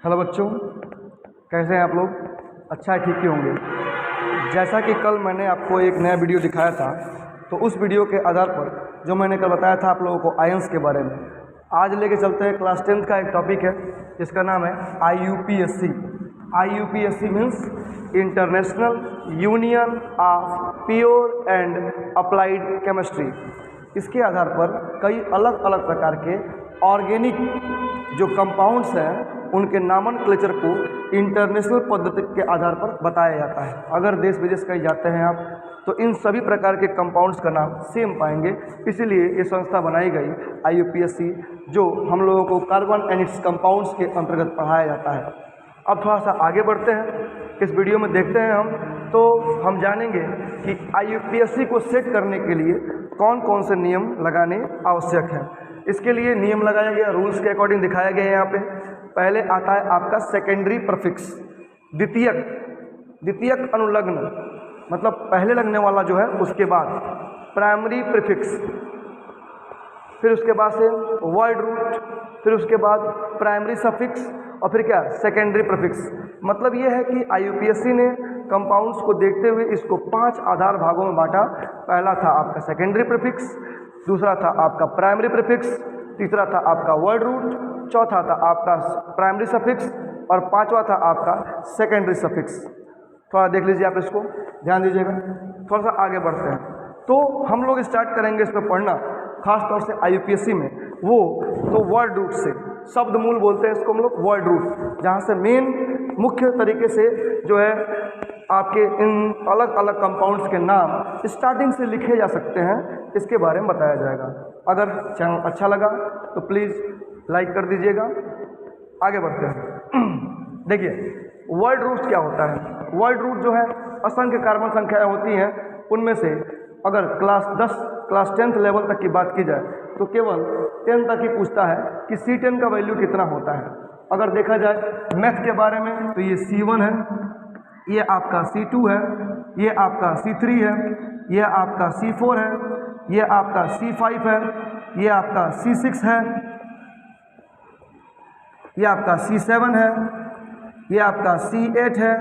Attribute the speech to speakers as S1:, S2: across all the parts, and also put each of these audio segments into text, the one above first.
S1: Hello बच्चों, कैसे हैं आप लोग? अच्छा है, ठीक ही होंगे। जैसा कि कल मैंने आपको एक नया वीडियो दिखाया था, तो उस वीडियो के आधार पर जो मैंने कल बताया था आप लोगों को आयंस के बारे में, आज लेके चलते हैं। क्लास 10th का एक टॉपिक है जिसका नाम है IUPAC। IUPAC means international union of pure and applied chemistry. इसके आधार पर कई अलग अलग प्रकार के ऑर्गेनिक जो कंपाउंड्स हैं उनके नामनक्लेचर को इंटरनेशनल पद्धति के आधार पर बताया जाता है। अगर देश विदेश कहीं जाते हैं आप तो इन सभी प्रकार के कंपाउंड्स का नाम सेम पाएंगे। इसीलिए ये संस्था बनाई गई IUPAC, जो हम लोगों को कार्बन एंड इट्स कंपाउंड्स के अंतर्गत पढ़ाया जाता है। अब थोड़ा सा आगे बढ़ते हैं, इस वीडियो में देखते हैं तो हम जानेंगे कि IUPAC को सेट करने के लिए कौन कौन से नियम लगाने आवश्यक हैं। इसके लिए नियम लगाया गया, रूल्स के अकॉर्डिंग दिखाया गया है। यहाँ पे पहले आता है आपका सेकेंडरी प्रफिक्स, द्वितीयक अनुलग्न, मतलब पहले लगने वाला जो है, उसके बाद प्राइमरी प्रीफिक्स, फिर उसके बाद से वर्ड रूट, फिर उसके बाद प्राइमरी सफिक्स और फिर क्या, सेकेंडरी प्रीफिक्स। मतलब ये है कि IUPAC ने कंपाउंड्स को देखते हुए इसको 5 आधार भागों में बांटा। पहला था आपका सेकेंडरी प्रीफिक्स, दूसरा था आपका प्राइमरी प्रीफिक्स, तीसरा था आपका वर्ड रूट, चौथा था आपका प्राइमरी सफिक्स और पांचवा था आपका सेकेंडरी सफिक्स। थोड़ा देख लीजिए, आप इसको ध्यान दीजिएगा। थोड़ा सा आगे बढ़ते हैं तो हम लोग स्टार्ट करेंगे इस पर पढ़ना, खास तौर से IUPAC में वो तो वर्ड रूट से, शब्द मूल बोलते हैं इसको हम लोग, वर्ड रूट, जहाँ से मेन मुख्य तरीके से जो है आपके इन अलग अलग कंपाउंड्स के नाम स्टार्टिंग से लिखे जा सकते हैं, इसके बारे में बताया जाएगा। अगर चैनल अच्छा लगा तो प्लीज़ लाइक कर दीजिएगा। आगे बढ़ते हैं। देखिए, वर्ड रूट क्या होता है। वर्ड रूट जो है असंख्य कार्बन संख्याएं होती हैं, उनमें से अगर क्लास 10th लेवल तक की बात की जाए तो केवल 10 तक ही पूछता है कि C10 का वैल्यू कितना होता है। अगर देखा जाए मैथ के बारे में तो ये C1 है, ये आपका C2 है, ये आपका C3 है, ये आपका C4 है, ये आपका C5 है, ये आपका C6 है, ये आपका C7 है, ये आपका C8 है,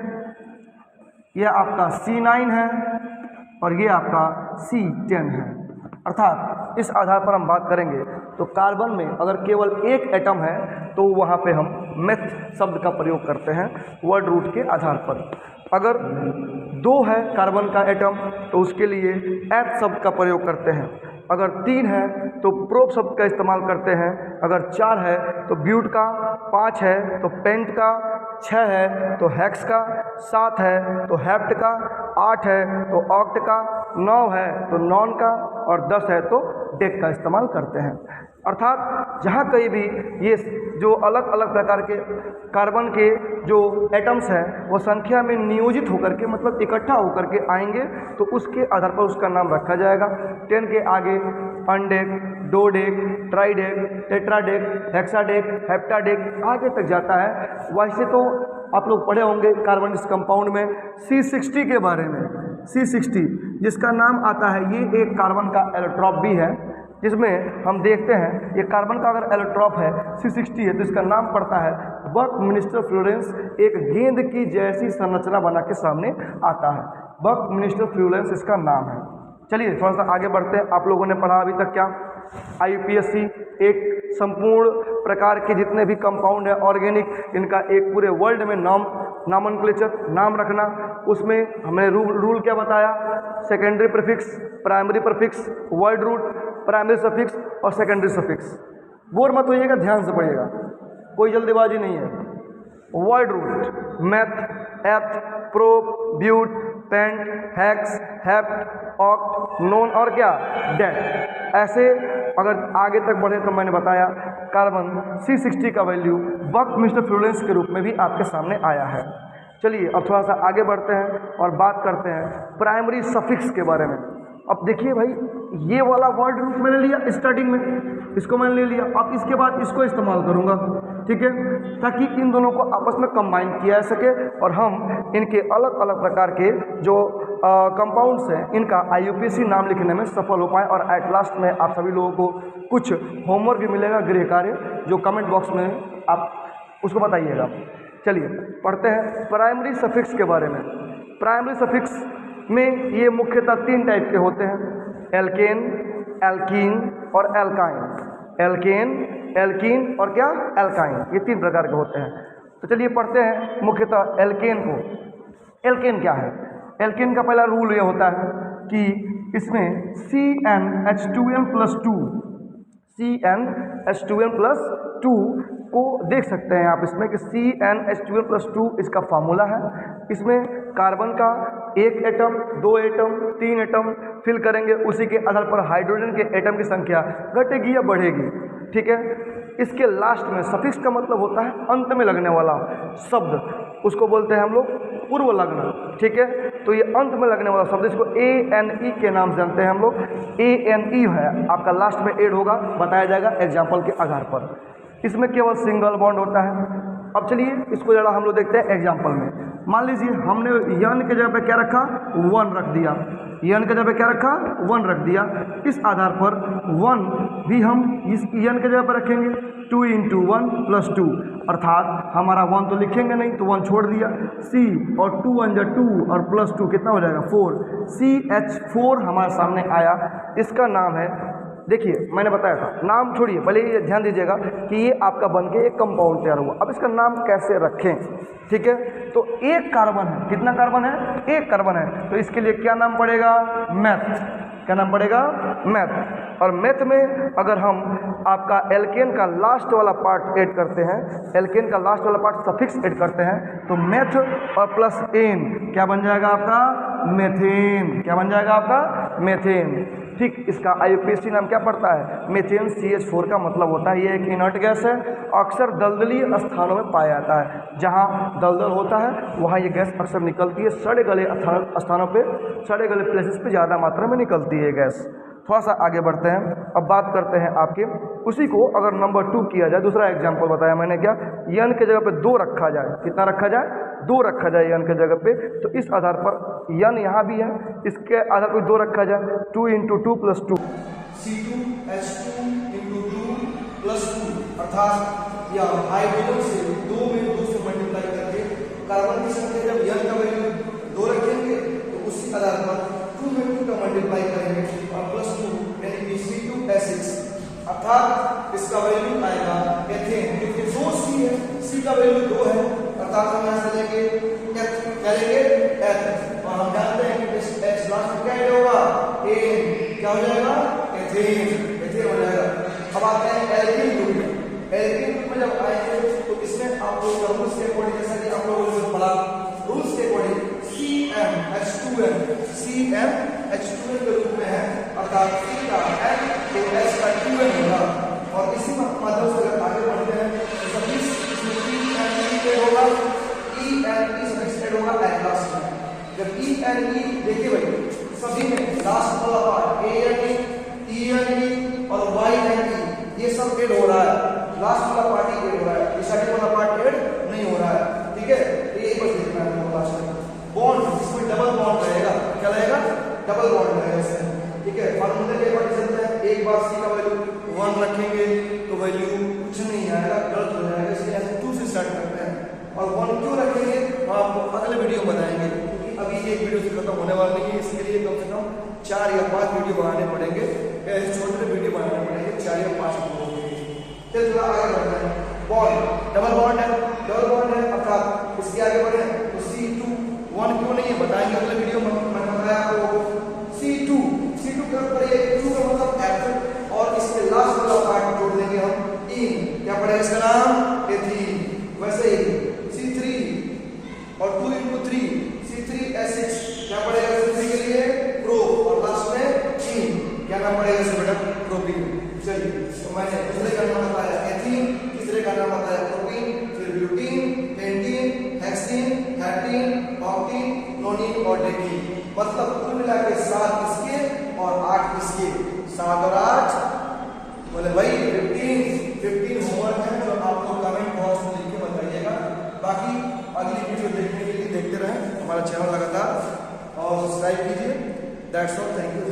S1: ये आपका C9 है और ये आपका C10 है। अर्थात इस आधार पर हम बात करेंगे तो कार्बन में अगर केवल एक एटम है तो वहाँ पे हम मेथ शब्द का प्रयोग करते हैं वर्ड रूट के आधार पर। अगर 2 है कार्बन का एटम तो उसके लिए एथ शब्द का प्रयोग करते हैं। अगर 3 है तो प्रोप शब्द का इस्तेमाल करते हैं। अगर 4 है तो ब्यूट का, 5 है तो पेंट का, 6 है तो हेक्स का, 7 है तो हेप्ट का, 8 है तो ऑक्ट का, 9 है तो नॉन का और 10 है तो डेक का इस्तेमाल करते हैं। अर्थात जहाँ कहीं भी ये जो अलग अलग प्रकार के कार्बन के जो एटम्स हैं वो संख्या में नियोजित होकर के, मतलब इकट्ठा होकर के आएंगे तो उसके आधार पर उसका नाम रखा जाएगा। 10 के आगे अनडेक, डोडेक, ट्राइडेक, टेट्राडेक, हेक्साडेक, हेप्टाडेक आगे तक जाता है। वैसे तो आप लोग पढ़े होंगे कार्बन इस कंपाउंड में C60 के बारे में। C60 जिसका नाम आता है, ये एक कार्बन का एलोट्रॉप भी है, जिसमें हम देखते हैं ये कार्बन का अगर एलोट्रॉप है C60 है तो इसका नाम पड़ता है बकमिंस्टर फ्लोरेंस। एक गेंद की जैसी संरचना बना के सामने आता है, बकमिंस्टर फ्लोरेंस इसका नाम है। चलिए थोड़ा सा आगे बढ़ते हैं। आप लोगों ने पढ़ा अभी तक क्या, IUPAC एक संपूर्ण प्रकार के जितने भी कंपाउंड है ऑर्गेनिक, इनका एक पूरे वर्ल्ड में नामनक्लेचर, नाम रखना। उसमें हमने रूल क्या बताया, secondary prefix, primary prefix, word root, primary suffix और सेकेंडरी सफिक्स। बोर मत होइएगा, ध्यान से पढ़िएगा, कोई जल्दीबाजी नहीं है। Word root math, eth, prop, beaut, pent, hex, hept, oct, non और क्या, डेट। ऐसे अगर आगे तक बढ़े तो मैंने बताया कार्बन C60 का वैल्यू बकमिंस्टर फ्लोरेंस के रूप में भी आपके सामने आया है। चलिए अब थोड़ा सा आगे बढ़ते हैं और बात करते हैं प्राइमरी सफिक्स के बारे में। अब देखिए भाई, ये वाला वर्ड रूट मैंने लिया स्टार्टिंग में, इसको मैंने ले लिया, अब इसके बाद इसको इस्तेमाल करूँगा, ठीक है, ताकि इन दोनों को आपस में कंबाइन किया जा सके और हम इनके अलग अलग प्रकार के जो कंपाउंड्स हैं इनका IUPAC नाम लिखने में सफल हो पाए। और एट लास्ट में आप सभी लोगों को कुछ होमवर्क भी मिलेगा, गृह कार्य, जो कमेंट बॉक्स में आप उसको बताइएगा। चलिए पढ़ते हैं प्राइमरी सफिक्स के बारे में। प्राइमरी सफिक्स में ये मुख्यतः 3 टाइप के होते हैं, एल्केन, एल्कीन और एल्काइन। एल्केन, एल्कीन और क्या, एल्काइन, ये 3 प्रकार के होते हैं। तो चलिए पढ़ते हैं मुख्यतः एल्केन को। एल्केन क्या है? एल्केन का पहला रूल ये होता है कि इसमें CnH2n+2 CnH2n+2 को देख सकते हैं आप इसमें कि CnH2n+2 इसका फार्मूला है। इसमें कार्बन का 1 एटम, 2 एटम, 3 एटम फिल करेंगे, उसी के आधार पर हाइड्रोजन के एटम की संख्या घटेगी या बढ़ेगी। ठीक है, इसके लास्ट में सफिक्स का मतलब होता है अंत में लगने वाला शब्द, उसको बोलते हैं हम लोग पूर्व लग्न। ठीक है, तो ये अंत में लगने वाला शब्द, इसको ANE के नाम से जानते हैं हम लोग। ANE है आपका, लास्ट में ऐड होगा, बताया जाएगा एग्जाम्पल के आधार पर। इसमें केवल सिंगल बॉन्ड होता है। अब चलिए इसको जरा हम लोग देखते हैं एग्जाम्पल में। मान लीजिए हमने यन के जगह पे क्या रखा, 1 रख दिया। यन के जगह पे क्या रखा, 1 रख दिया। इस आधार पर 1 भी हम इस यन के जगह पर रखेंगे, 2 × 1 + 2, अर्थात हमारा 1 तो लिखेंगे नहीं, तो 1 छोड़ दिया। C और 2 × 1 = 2 और +2 कितना हो जाएगा, 4। CH4 हमारे सामने आया। इसका नाम है, देखिए मैंने बताया था, नाम छोड़िए, पहले ये ध्यान दीजिएगा कि ये आपका बनके एक कंपाउंड तैयार हुआ। अब इसका नाम कैसे रखें, ठीक है, तो 1 कार्बन है। कितना कार्बन है, 1 कार्बन है, तो इसके लिए क्या नाम पड़ेगा, मैथ। क्या नाम पड़ेगा, मैथ। और मैथ में अगर हम आपका एल्केन का लास्ट वाला पार्ट ऐड करते हैं, एल्केन का लास्ट वाला पार्ट सफिक्स ऐड करते हैं, तो मैथ और प्लस एन क्या बन जाएगा आपका, मेथेन। क्या बन जाएगा आपका, मेथेन। ठीक, इसका IUPAC नाम क्या पड़ता है, मेथेन CH4 का मतलब होता है ये एक इनर्ट गैस है, अक्सर दलदली स्थानों में पाया जाता है। जहाँ दलदल होता है वहाँ ये गैस अक्सर निकलती है, सड़े गले स्थानों पे, सड़े गले प्लेसेस पे ज़्यादा मात्रा में निकलती है गैस। थोड़ा सा आगे बढ़ते हैं, अब बात करते हैं आपके उसी को अगर नंबर 2 किया जाए। दूसरा एग्जाम्पल बताया मैंने क्या, यन के जगह पे 2 रखा जाए। कितना रखा जाए, 2 रखा जाए यन के जगह पे, तो इस आधार पर यन यहाँ भी है, इसके आधार पर 2 रखा जाए, 2 × 2 + 2 C2H2 × 2 + 2, अर्थात या हाइड्रोजन से 2 में 2 से मल्टीप्लाई करके कार्बन की संख्या जब यन का वैल्यू 2 रखेंगे तो उसी आधार पर 2 में 2 का मल्टीप्लाई करेंगे और +2 यानी कि C2H6, अर्थात इसका वैल्यू आएगा एथेन, क्योंकि 2 C है, C का वैल्यू 2 है, अर्थात हम यहाँ से लेंगे H, क्या लेंगे H, और हम जानते हैं कि इस H लास्ट में क्या होगा, एन, क्या हो जाएगा, एथेन, एथेन हो जाएगा। अब आते हैं एल्कीन ग्रुप में। एल्कीन ग्रुप में जब आएंगे तो इसमें आप लोग रूल्स के अकॉर्डिंग, जैसा कि आप लोगों ने पढ़ा, रूल्स के अकॉर्डिंग CmH2n के रूप में है, अर्थात C का N तो H का 2n होगा। और इसी माध्यम से अगर आगे बढ़ते हैं तो सभी इसमें ENE होगा, ENE सफिक्स होगा लास्ट में। जब ENE देखिए भाई, सभी में लास्ट वाला पार्ट ANE, ENE और YNE ये सब ऐड हो रहा है, लास्ट वाला पार्ट ही ऐड हो रहा है, इस साइड वाला पार्ट ऐड नहीं हो रहा है। ठीक है, तो यही बस देखना है आपको लास्ट में। बॉन्ड, इसमें डबल बॉन्ड रहेगा, क्या रहेगा, डबल बॉन्ड रहेगा इसमें। ठीक है, फार्मूले के अकॉर्डिंग चलते हैं। एक बार C का वैल्यू 1 रखेंगे तो वैल्यू कुछ नहीं आएगा, गलत हो जाएगा, इसलिए हम 2 से स्टार्ट करते हैं। और 1 क्यों रखेंगे हम आपको अगले वीडियो में बताएंगे, क्योंकि अभी एक वीडियो से खत्म होने वाला नहीं है, इसके लिए कम से कम 4 या 5 वीडियो बनाने पड़ेंगे, छोटे वीडियो बनाने पड़ेंगे 4 या 5 वीडियो के। चलिए थोड़ा आगे बढ़ते हैं। बॉन्ड, डबल बॉन्ड है, डबल बॉन्ड है, अर्थात इसके आगे बढ़े तो C2 1 क्यों नहीं है बताएंगे अगले वीडियो में। मैंने बताया आपको C2 के ऊपर ये 2 का मतलब F, और इसके लास्ट वाला पार्ट जोड़ देंगे हम इन, क्या पड़ेगा इसका नाम, एथीन। वैसे ही C3 और 2 × 3 C3H6 क्या पड़ेगा, C3 के लिए प्रो, और लास्ट में इन, क्या नाम पड़ेगा इसे बेटा, प्रोपीन। चलिए, तो मैंने दूसरे का नाम बताया एथीन, तीसरे का नाम बताया प्रोपीन, फिर ब्यूटीन, पेंटीन, हेक्सीन, थैटीन, ऑक्टीन, नोनीन और डेकीन। मतलब कुल मिला के 7 इसके और 8 इसके, 7 और 8 बोले भाई 15 होमवर्क है, जो आपको कमेंट बॉक्स में लिख के बताइएगा। बाकी अगली वीडियो देखने के लिए देखते रहें हमारा चैनल लगातार और सब्सक्राइब कीजिए। That's all, thank you.